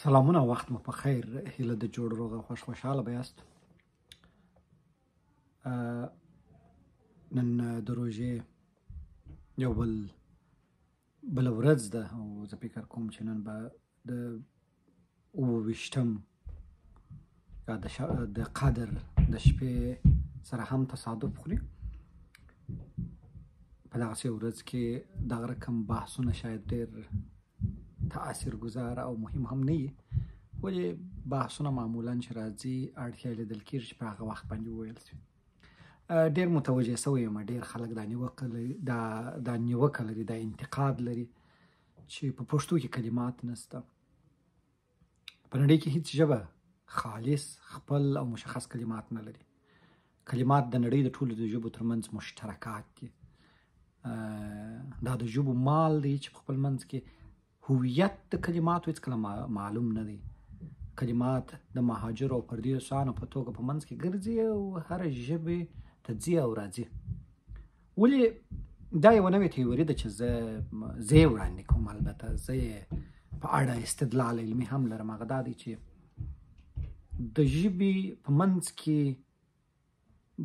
سلامونه وخت مو په خیر هیله د جوړ روغه خوشحاله بیاست. نن د روژې یو بل ورځ ده او زه فکر کوم چې نن به د 28 یا د قدر د شپې سره هم تصادف خوري. په دغسې ورځ کې دغه رقم بحثونه شاید ډېر تاثیرګذار او مهم هم نه وي، ولې بحثونه معمولا چې راځي اړتیا یې لیدل کېږي چې په هغه وخت باندې وویل شي. ډېر متوجه شوی یم، ډېر خلک دا نیوکه لري، دا انتقاد لري چې په پښتو کې کلمات نشته. په نړۍ کې هیڅ ژبه خالص خپل او مشخص کلمات نه لري. کلمات د نړۍ د ټولو د ژبو ترمنځ مشترکات دي. دا د ژبو مال دی چې په خپل منځ کې هویت د کلماتو هېڅکله معلوم نه دی. کلمات د مهاجرو او پردیو سیانو په توګه په منځ کې ګرځي او هره ژبې ته ځي او راځي. ولې دا یوه نوې تیوري ده چې زه یې وړاندې کوم. البته زه یې په اړه استدلال علمي هم لرم. هغه دا دی چې د ژبې په منځ کې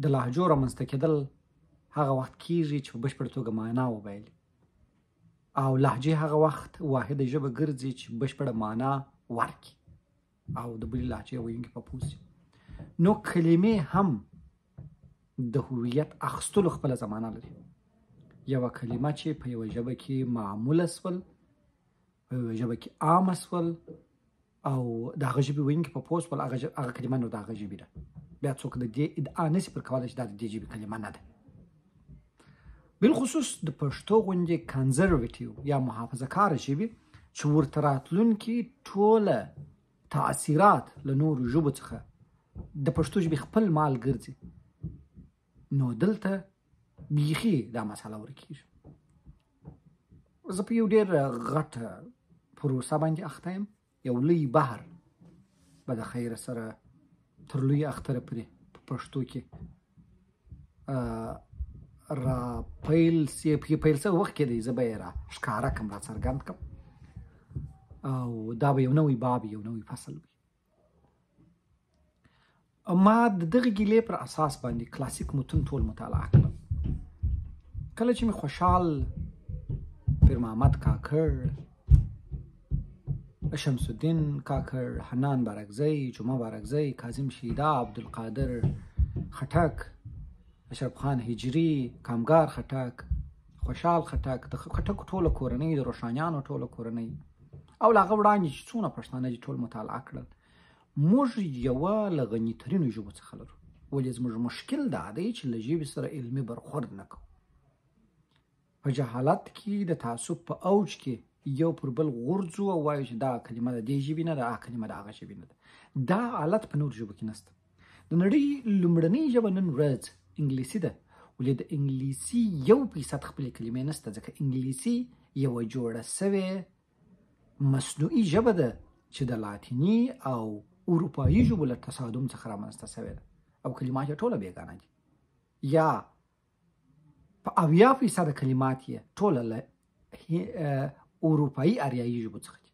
د لهجو رامنځته کېدل هغه وخت کېږي چې په بشپړه توګه معنا وبایلي، او لهجې هغه وخت واحده ژبه ګرځي چې بشپړه معنا ورکړي او د بلې لهجې ویونکي په پوه شي. نو کلمې هم د هویت اخیستلو خپله زمانه لري. یوه کلمه چې په یوه ژبه کې معموله شول، په یوه ژبه کې عامه شول او د هغه ژبې ویونکي په پوه شول، هغه کلمه نو د هغه ژبې ده. بیا څوک د دې ادعا نشي پر کولی چې دا د دې ژبې کلمه نه ده. بالخصوص د پښتو غوندې کنزرویټیو یا محافظه کاره ژبې چې ورته راتلونکي ټوله تاثیرات له نورو ژبو څخه د پښتو ژبې خپل مال ګرځي، نو دلته بیخي دا مسله ورکېږي. زه په یو ډېر غټه پروسه باندې اخته یم. یو لوی بحر به د خیره سره تر لوی اختره پورې په پښتو کې را پیل څه وخت کې دی، زه به یې را ښکاره کړم، را څرګند کړم، او دا به یو نوی باب، یو نوی فصل وي. ما د دغې ګیلې پر اساس باندې کلاسیک متون ټول مطالعه کړل. کله چې مې خوشحال، پیر محمد کاکړ، شمس الدین کاکړ، حنان بارکزی، جمعه بارکزی، کاظم شیدا، عبدالقادر خټک، اشرف خان هجري، کامګار خټک، خوشحال خټک، د خټکو ټوله کورنۍ، د روښانیانو ټوله کورنۍ، او له هغه وړاندې چې څونه پښتانه دي ټول مطالعه کړل. موږ یوه له غنیترینو ژبو څخه لرو، ولې زموږ مشکل دا دی چې له ژبې سره علمي برخورد نه کوو. په جهالت کې د تعصب په اوج کې یو پر بل غورځو او وایو چې دا کلمه د دې ژبې نه ده، هغه کلمه د هغه ژبې نه ده. دا حالت په نورو ژبو کې نشته. د نړۍ لومړنۍ ژبه نن ورځ انګلیسي ده، ولې د انګلیسي 1% خپلې کلمې نشته، ځکه انګلیسي یوه جوړه سوې مصنوعي ژبه ده چې د لاتیني او اروپایي ژبو له تصادم څخه رامنځته سوې ده، او کلمات یې ټوله بېګانه دي. یا په 80% کلمات یې ټوله له اروپایي اریایي ژبو څخه دي.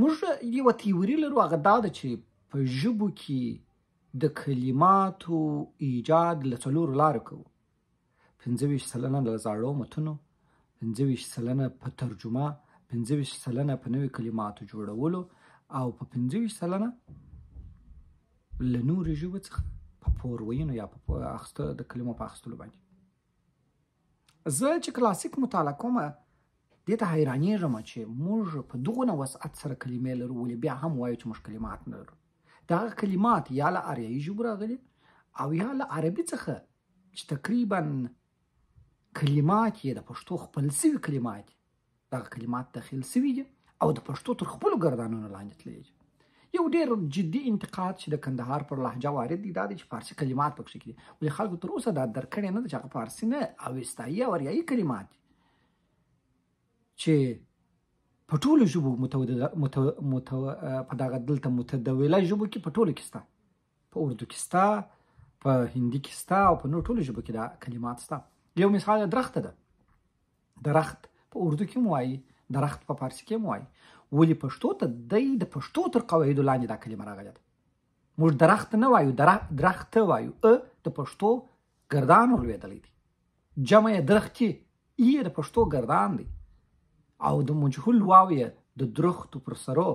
موږ یوه تیوري لرو، هغه دا ده چې په ژبو کې د کلماتو ایجاد له 4 لارو کوو. 25% له زاړو متونو، 25% په ترجمه، 25% په نوي کلماتو جوړولو، او په 25% له نورو ژبو څخه په پور ویونو یا په د کلمو په اخیستلو باندې. زه چې کلاسیک مطالعه کوم، دې ته حیرانېږم چې موږ په دغونه وسعت سره کلمې لرو، ولې بیا هم وایو چې موږ کلمات نه لرو. دغه کلمات یا له اریایي ژبو راغلي او یا له عربي څخه چې تقریبا کلمات یې د پښتو خپل سوي کلمات دي. دغه کلمات داخل سوي دي او د پښتو تر خپلو ګردانونو لاندې تللي دي. یو ډېر جدي انتقاد چې د کندهار پر لهجه وارد دی دا دی چې فارسي کلمات پکښې دي، ولې خلکو تر اوسه دا درک کړی نه ده چې هغه فارسي نه، اوستایي او اریایي کلمات دي چې په ټولو ژبو په دغه دلته متدوله ژبو کې په ټولو کې شته. په اردو کې شته، په هندي کې شته، او په نور ټولو ژبو کې دا کلمات شته. یو مثال درخته ده. درخت په اردو کې هم وایي درخت په فارسي کې هم وایي. ولې پښتو ته دی د پښتو تر قواعدو لاندې دا کلمه راغلې ده. موږ درخت نه وایو، درخت وایو. د پښتو ګردان ولوېدلی دی، جمع یې درختي، یې د پښتو ګردان دی، او د مجهول واو یې د درختو پر سرو.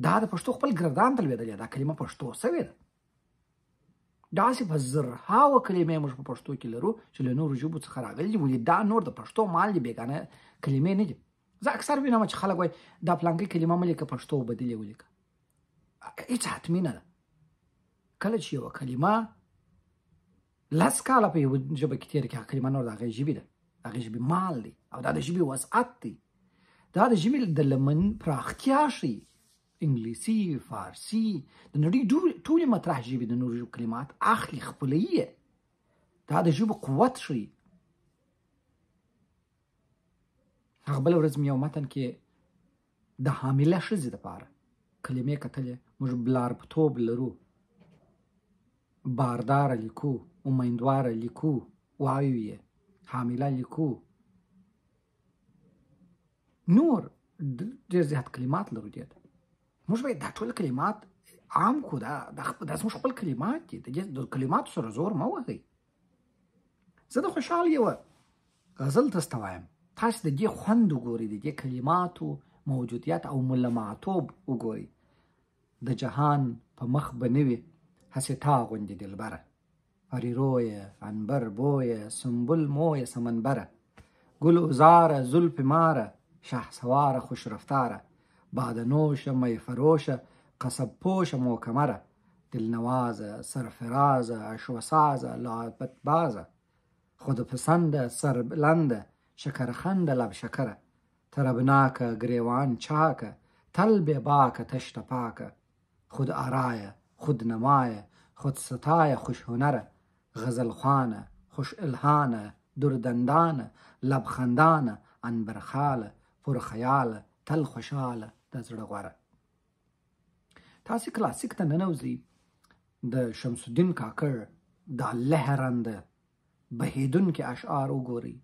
دا د پښتو خپل ګردان ته لوېدلې، دا کلمه پښتو سوې ده. داسې په زرهاوه کلمې موږ په پښتو کې لرو چې له نورو ژبو څخه راغلي دي. ولې دا نور د پښتو مال دي، بېګانه کلمې نه دي. زه اکثر وینم چې خلک وایي دا پلانکۍ کلمه مه لیکه، پښتو بدلې ولیکه. هېڅ حتمي نه ده. کله چې یوه کلمه 10 کاله په یوه ژبه کې تېره کړي، هغه کلمه نور د هغې ژبې ده، د هغې ژبې مال دی، او دا د ژبې وسعت دی. دا د ژبې د لمن پراختیا ښیي. انګلیسي، فارسي، د نړۍ ټولې مطرح ژبې د نورو ژبو کلمات اخلي، خپلوي یې. دا د ژبو قوت ښیي. هغه بله ورځ مې یو متن کې د حامله ښځې دپاره کلمې کتلې. موږ بلاربتوب لرو، بارداره لیکو، امیندواره لیکو، وایو یې، حامله لیکو. نور ډېر زیات کلمات لرو دې ته. موږ باید دا ټول کلمات عام کړو. دا زموږ خپل کلمات دي. د کلماتو سره زور مه وهئ. زه د خوشحال یوه غزل درته وایم. تاسې د دې خوند وګورئ، د دې کلماتو موجودیت او ملمعتوب وګورئ. د جهان په مخ به نه وي هسې تا غوندې دلبره، پریرویه، عنبر بویه، سنبل مویه سمنبره، گل عذاره، زلف ماره، شهسواره، خوش رفتاره، بادنوشه، می فروشه، قصب پوشه، موکمره، دلنوازه، سرفرازه، اشوسازه، لعبت بازه، خودپسنده، سربلنده، شکرخنده، لب شکره، طربناکه، گریوان چاکه، طلب باکه، تشت پاکه، خود آرایه، خود نمایه، خود ستایه، خوش هنره، غزل خوانه، خوش الهانه، دردندانه، لبخندانه، عنبرخاله، پر خیاله، تل خوشاله، د زړه غوره. تاسې کلاسیک ته ننوځئ، د شمس الدین کاکړ دا لهرنده بهیدونکي اشعار وګورئ.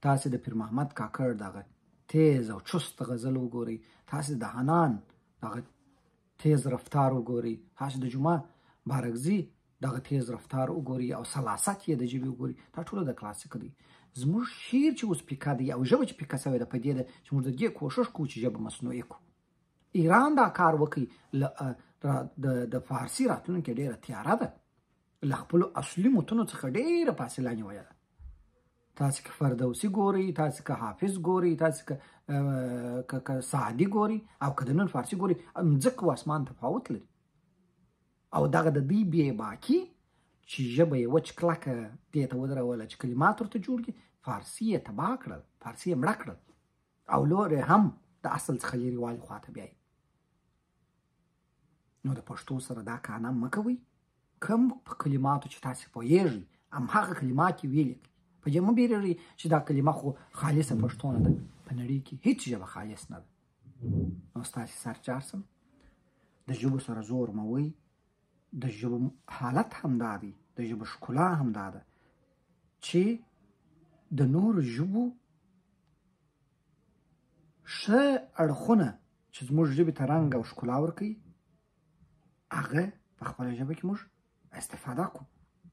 تاسې د پیر محمد کاکړ دغه تیز او چست غزل وګورئ. تاسې د حنان دغه تیز رفتار وګورئ. تاسې د جمعه بارکزي دغه تیز رفتار وګورئ او سلاست یې د ژبې وګورئ. دا ټوله د کلاسیک دی. زموږ شعر چې اوس پیکه دی او ژبه چې پیکه سوې ده، په دې ده چې موږ د دې کوښښ کوو چې ژبه مصنوعي کړو. ایران دا کار وکړي. د فارسي راتلونکې ډېره تیاره ده، له خپلو اصلي متونو څخه ډېره فاصله نیولې ده. تاسې که فردوسي ګورئ، تاسې که حافظ ګورئ، تاسې که سعدي ګورئ، او که د نن فارسي ګورئ، ځمکه و اسمان تفاوت لري. او دغه د دوی بې باکي چې ژبه یې وچ کلکه دې ته ودروله چې کلمات ورته جوړ کړي، فارسي یې تباه کړل، فارسي یې مړه کړل، او لور یې هم د اصل څخه لرې والي خواته بیایي. نو د پښتو سره دا کانه مه کوئ. کوم په کلماتو چې تاسې پوهېږئ همهغه کلمات یې ویې لیکئ. په دې مه بیرېږئ چې دا کلمه خو خالصه پښتو نه ده. په نړۍ کې هېڅ ژبه خالص نه ده. نو ستاسې سر چار سم، د ژبو سره زور مه وئ. د ژبو حالت همدا دی، د ژبو ښکلا همدا ده چې د نورو ژبو ښه اړخونه چې زموږ ژبې ته رنګ او ښکلا ورکوي، هغه په خپله ژبه کې موږ استفاده کړو،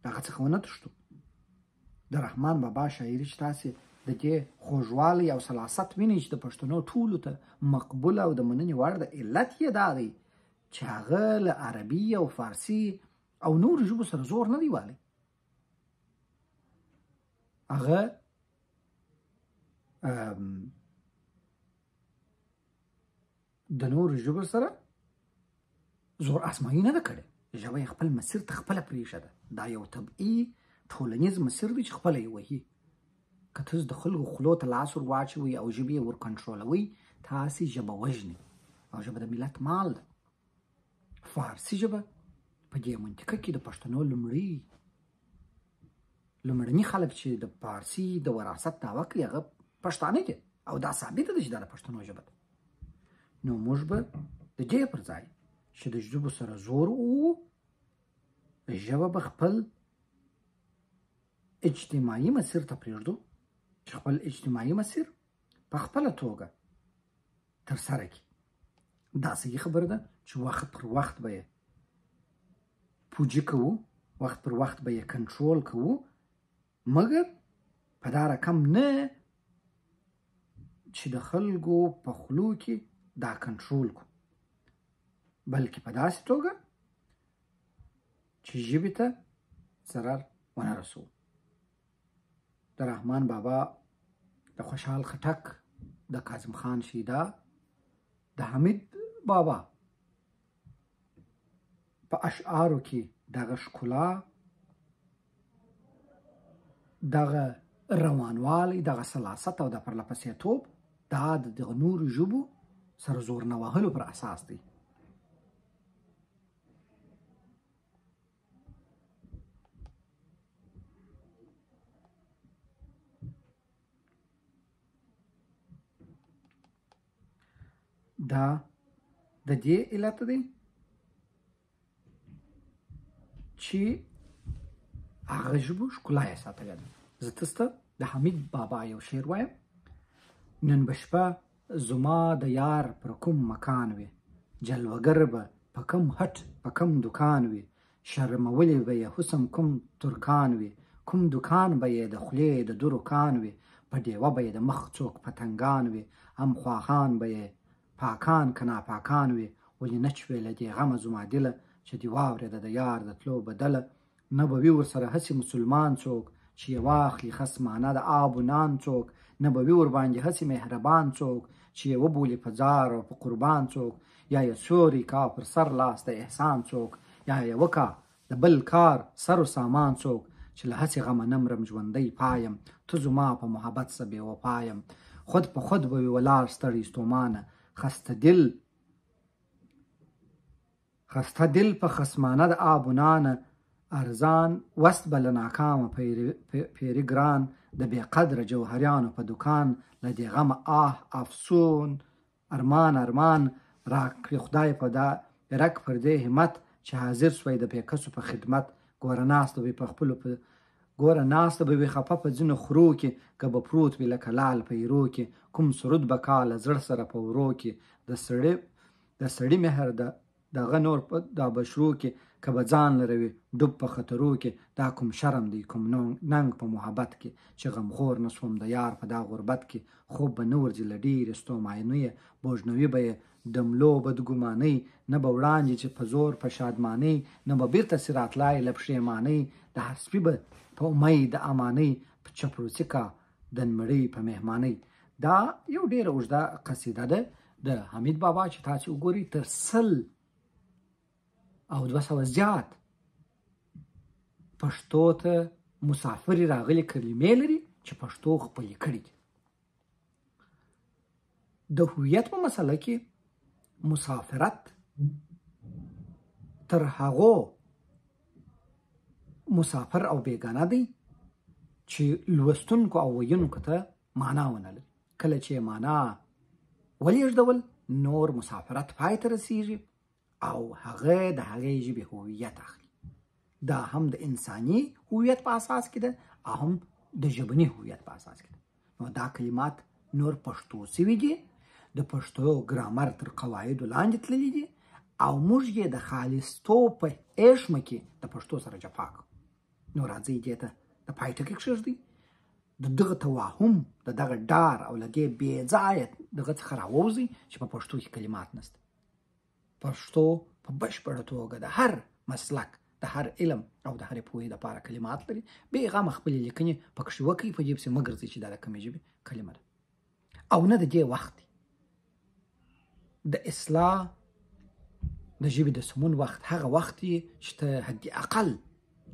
د هغه څخه ونه تښتو. د رحمان بابا شاعري چې تاسې د دې خوږوالی او سلاست وینئ چې د پښتنو ټولو ته مقبوله او د مننې وړ ده، علت یې دا دی چې هغه له عربي او فارسي او نورو ژبو سره زور نه دی والی. هغه د نورو ژبو سره زور آسمایي نه ده کړې. ژبه یې خپل مسیر ته خپله پرېښوده. دا یو طبعي ټولنیز مسیر دی چې خپله یې وهي. که تاسو د خلکو خولو ته لاس ور واچوئ او ژبې یې ور کنټرولوئ، تاسې ژبه وژنئ، او ژبه د ملت مال ده. فارسي ژبه په دې منطقه کې د پښتنو لومړني خلک چې د فارسي د وراثت دعوه کوي هغه پښتانه دي، او دا ثابته ده چې دا د پښتنو ژبه ده. نو موږ به د دې پر ځای چې د ژبو سره زور وو، ژبه به خپل اجتماعي مسیر ته پرېږدو، چې خپل اجتماعي مسیر په خپله توګه ترسره کړي. دا صحیح خبره ده چې وخت پر وخت به یې پوجي کوو، وخت پر وخت به یې کنټرول کوو، مګر په دا رقم نه چې د خلکو په خولو کې دا کنټرول کو، بلکې په داسې توګه چې ژبې ته ضرر ونه رسوو. د رحمان بابا، د خوشحال خټک، د کاظم خان شیدا، د حمید بابا په اشعارو کې دغه ښکلا، دغه روانوالی، دغه سلاست او د پرلهپسې توب دا د دغه نورو ژبو سره زور نه وهلو پر اساس دی. دا د دې علت دی چې هغه ژبو ښکلا یې ساتلې ده. زه تاسو ته د حمید بابا یو شعر وایم: نن به شپه زما د یار پر کوم مکان وي، جلوګر به په کوم هټ په کوم دکان وي، شرمولی به یې حسن کوم ترکان وي، کوم دکان به یې د خولې د درو کان وي، په ډیوه به یې د مخ څوک پتنګان وي، هم خواخان به یې پاکان که ناپاکان وي، ولې نه چوې له دې غمه زما دله، چې دې واورېده د یار د تلو بدله، نه به وي ورسره هسې مسلمان څوک، چې یې واخلي خصمانه د آب و نان څوک، نه به وي ورباندې هسې مهربان څوک، چې یې وبولي په زار او په قربان څوک، یا یې سوري کا پر سر لاس د احسان څوک، یا یې وکا د بل کار سر و سامان څوک، چې له هسې غمه نه مرم ژوندی پایم، ته زما په محبت څه بې وفایم، خود په خود به وي ولاړ ستړی ستومانه، خسته دل په خصمانه د آب و نانه، ارزان وست به له ناکامه پیری ګران، د بې قدره جوهریانو په دکان، له دې غمه آه افسون ارمان راکړي خدای په دا رک پر دې همت، چې حاضر سوی د پیکسو په خدمت، ګوره ناسته به په خپلو ګوره ناسته به وي خفه په ځینو خرو کې، که به پروت وي لکه لال په ایرو کې، کوم سرود به کا له زړه سره په ورو کې، د سړي مهر دغه نور په دا بشرو کې، که به ځان لروي ډوب په خطرو کې، دا کوم شرم دی کوم ننګ په محبت کې، چې غمخور نه سوم د یار په دا غربت کې، خوب به نه ورځي له ډېرې ستومانۍ، بوژنوي به یې د ملو بدګمانۍ، نه به وړاندې چې په زور په شادمانۍ، نه به بیرته سي راتلای له پښېمانۍ، د هر سپي به په امید د امانۍ، په چپړوسي کا د نمړۍ په مهمانۍ. دا یو ډېره اوږده قصیده ده د حمید بابا، چې تاسې وګورئ تر 100 او 200 زیات پښتو ته مسافرې راغلي کلمې لري چې پښتو خپلې کړي دي. د هویت په مسله کې مسافرت تر هغو مسافر او بیگانه دی چې لوستونکو او ویونکو ته معنا ونه لري. کله چې معنا ولېږدول نور مسافرت پای ته رسیږي او هغه د هغې ژبې هویت اخلي. دا هم د انساني هویت په اساس کې ده او هم د ژبني هویت په اساس کې ده. نو دا کلمات نور پښتو سوي دي، د پښتو ګرامر تر قواعدو لاندې تللي دي او موږ یې د خالصتوب په ایشمه کې د پښتو سره جفا کوو. نو راځئ دې ته د پای ټکی کښېږدئ، د دغه توهم، د دغه ډار او له دې بې ځایه دغه څخه راووځئ چې په پښتو کې کلمات نشته. پښتو په بشپړه توګه د هر مسلک، د هر علم او د هرې پوهې دپاره کلمات لري. بې غمه خپلې لیکنې پکښې وکړئ، په دې پسې مه ګرځئ چې دا د کومې ژبې کلمه ده او نه د دې وخت دی. د اصلاح د ژبې د سمون وخت هغه وخت دی چې ته حد اقل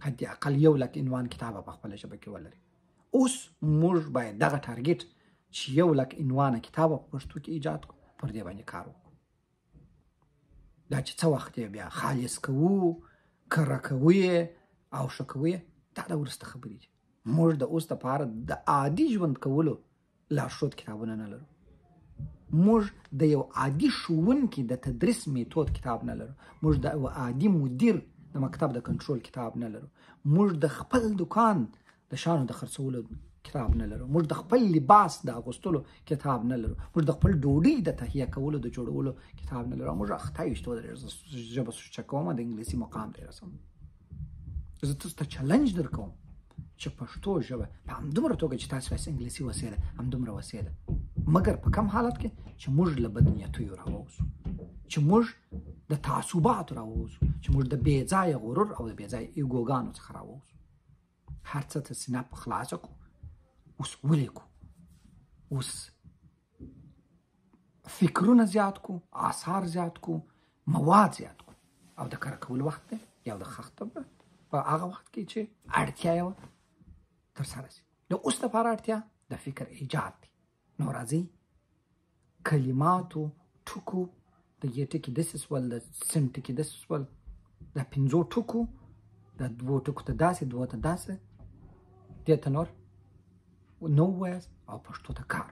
100,000 عنوان کتابه په خپله ژبه کې ولري. اوس موږ باید دغه ټارګېټ چې 100,000 عنوانه کتابه په پښتو کې ایجاد کړو، پر دې باندې کار وکړو. دا چې څه وخت یې بیا خالص کوو، کره کوو او ښه کوو، دا د وروسته خبرې دي. موږ د اوس دپاره د عادي ژوند کولو لارښود کتابونه نه لرو. موږ د یو عادي ښوونکي د تدریس میتود کتاب نه لرو. موږ د یو عادي مدیر د مکتب د کنټرول کتاب نه لرو. موږ د خپل دکان د شانو د خرڅولو کتاب نه لرو، موږ د خپل لباس د اغوستلو کتاب نه لرو، موږ د خپل ډوډۍ د تهیه کولو د جوړولو کتاب نه لرو. موږ اخته یشتو د ژبه سوچ کوم د انګلیسي مقام دی رسم. زه تاسو ته چالش درکوم چې پښتو ژبه په همدومره توګه چې تاسو وایئ انګلیسي وسیله همدومره وسیله، مګر په کم حالت کې چې موږ له بدنیتیو راووځو، چې موږ د تعصباتو راووځو، چې موږ د بې ځایه غرور او د بې ځایه ایګوګانو څخه راووځو. هر څه ته سینه په خلاصه کړو، اوس ولیکو، اوس فکرونه زیات کو، آثار زیات کو، مواد زیات کو، او د کار کولو وخت دی یا د خښته په هغه وخت کې چې اړتیا یې وه ترسره شي. د اوس لپاره اړتیا د فکر ایجاد دی. نو راځئ کلماتو ټکو د ی ټکي داسې سول، د سین ټکي داسې سول، د پنځو ټکو د دوو ټکو ته داسې، دوو ته داسې، دې ته نور نو ووایاست او پښتو ته کار